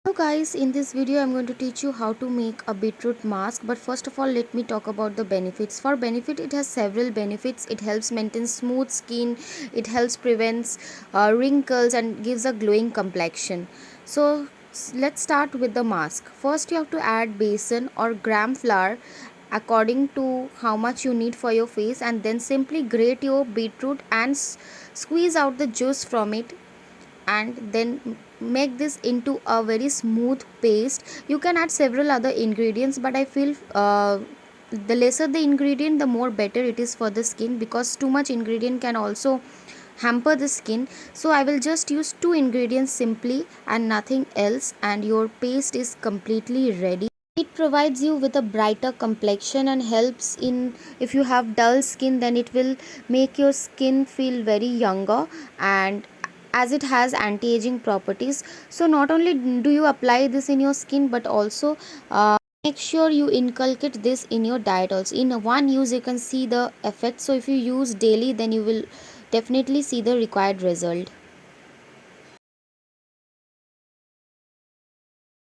Hello guys, in this video I'm going to teach you how to make a beetroot mask. But first of all, let me talk about the benefits. For benefit, it has several benefits. It helps maintain smooth skin, it helps prevents wrinkles and gives a glowing complexion. So let's start with the mask. First you have to add besan or gram flour according to how much you need for your face, and then simply grate your beetroot and squeeze out the juice from it, and then make this into a very smooth paste. You can add several other ingredients, but I feel the lesser the ingredient, the more better it is for the skin, because too much ingredient can also hamper the skin. So I will just use two ingredients simply and nothing else, and your paste is completely ready. It provides you with a brighter complexion and helps in, if you have dull skin, then it will make your skin feel very younger, and as it has anti-aging properties. So not only do you apply this in your skin, but also make sure you inculcate this in your diet also. In one use you can see the effect, so if you use daily, then you will definitely see the required result.